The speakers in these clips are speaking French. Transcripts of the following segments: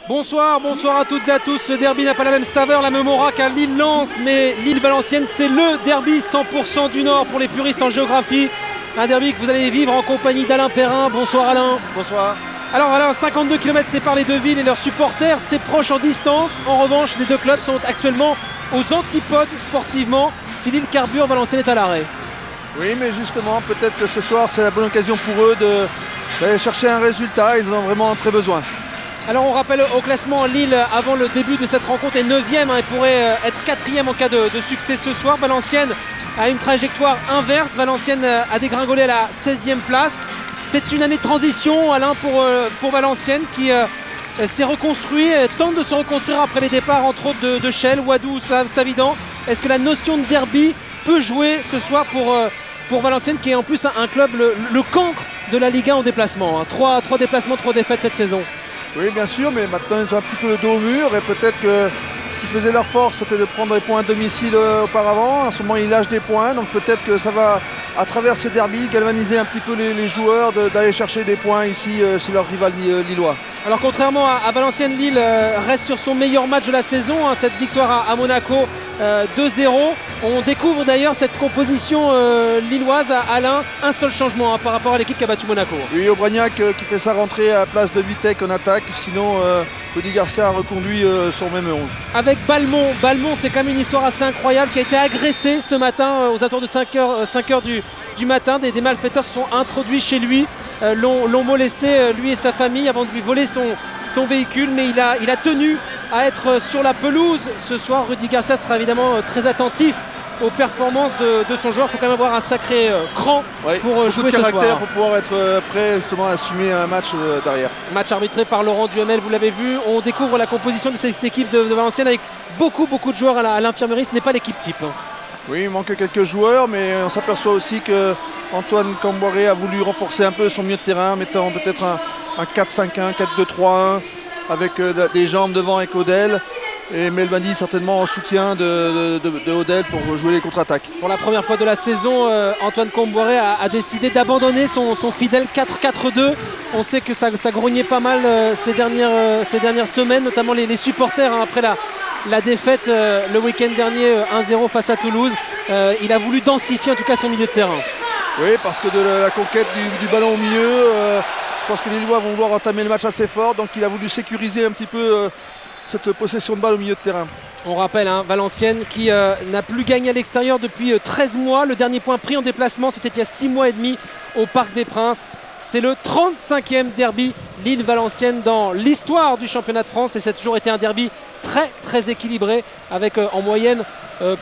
Bonsoir, bonsoir à toutes et à tous. Ce derby n'a pas la même saveur, la même aura qu'à Lille-Lens, mais Lille-Valenciennes, c'est le derby 100% du Nord pour les puristes en géographie. Un derby que vous allez vivre en compagnie d'Alain Perrin. Bonsoir Alain. Bonsoir. Alors Alain, 52 km séparent les deux villes et leurs supporters, c'est proche en distance. En revanche, les deux clubs sont actuellement aux antipodes sportivement. Si Lille carbure, Valenciennes est à l'arrêt. Oui, mais justement, peut-être que ce soir, c'est la bonne occasion pour eux d'aller chercher un résultat. Ils en ont vraiment très besoin. Alors on rappelle au classement, Lille avant le début de cette rencontre est 9e, il pourrait être 4e en cas de succès ce soir. Valenciennes a une trajectoire inverse, Valenciennes a dégringolé à la 16e place. C'est une année de transition, Alain, pour Valenciennes qui s'est reconstruit, tente de se reconstruire après les départs entre autres de Chelles, Wadou, Savidan. Est-ce que la notion de derby peut jouer ce soir pour Valenciennes qui est en plus un club, le cancre de la Ligue 1 en déplacement, hein. 3 déplacements, 3 défaites cette saison. Oui, bien sûr, mais maintenant ils ont un petit peu le dos au mur et peut-être que ce qui faisait leur force, c'était de prendre des points à domicile auparavant. En ce moment, ils lâchent des points, donc peut-être que ça va, à travers ce derby, galvaniser un petit peu les joueurs d'aller chercher des points ici chez leur rival lillois. Alors contrairement à Valenciennes, Lille reste sur son meilleur match de la saison, hein, cette victoire à Monaco 2-0. On découvre d'ailleurs cette composition lilloise à Alain, un seul changement hein, par rapport à l'équipe qui a battu Monaco. Oui, Aubragnac qui fait sa rentrée à la place de Vitek en attaque, sinon Rudy Garcia a reconduit son même 11. Avec Balmont, c'est quand même une histoire assez incroyable qui a été agressé ce matin aux alentours de 5 heures du matin. Des malfaiteurs se sont introduits chez lui, l'ont molesté lui et sa famille avant de lui voler son véhicule, mais il a tenu à être sur la pelouse ce soir. Rudy Garcia sera évidemment très attentif aux performances de son joueur. Il faut quand même avoir un sacré cran pour jouer ce soir. Pour pouvoir être prêt justement à assumer un match derrière. Match arbitré par Laurent Duhamel, vous l'avez vu. On découvre la composition de cette équipe de Valenciennes avec beaucoup de joueurs à l'infirmerie. Ce n'est pas l'équipe type. Oui, il manque quelques joueurs, mais on s'aperçoit aussi que Antoine Camboiré a voulu renforcer un peu son milieu de terrain, mettant peut-être un 4-5-1, 4-2-3-1 avec des jambes devant avec Odell. Et Melbandi certainement en soutien de Odell pour jouer les contre-attaques. Pour la première fois de la saison, Antoine Camboiré a décidé d'abandonner son fidèle 4-4-2. On sait que ça grognait pas mal ces dernières semaines, notamment les supporters hein, après la défaite le week-end dernier 1-0 face à Toulouse. Il a voulu densifier en tout cas son milieu de terrain. Oui, parce que de la conquête du ballon au milieu, je pense que les Lillois vont vouloir entamer le match assez fort, donc il a voulu sécuriser un petit peu cette possession de balle au milieu de terrain. On rappelle, hein, Valenciennes qui n'a plus gagné à l'extérieur depuis 13 mois. Le dernier point pris en déplacement, c'était il y a 6 mois et demi au Parc des Princes. C'est le 35e derby Lille-Valenciennes dans l'histoire du championnat de France. Et ça a toujours été un derby très équilibré avec en moyenne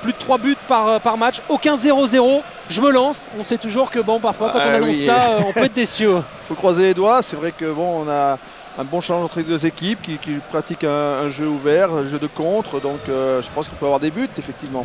plus de 3 buts par match. Aucun 0-0. Je me lance. On sait toujours que bon, parfois quand on annonce ça, on peut être déçu. Il faut croiser les doigts. C'est vrai que bon, on a un bon challenge entre les deux équipes qui pratiquent un jeu ouvert, un jeu de contre. Donc je pense qu'on peut avoir des buts, effectivement.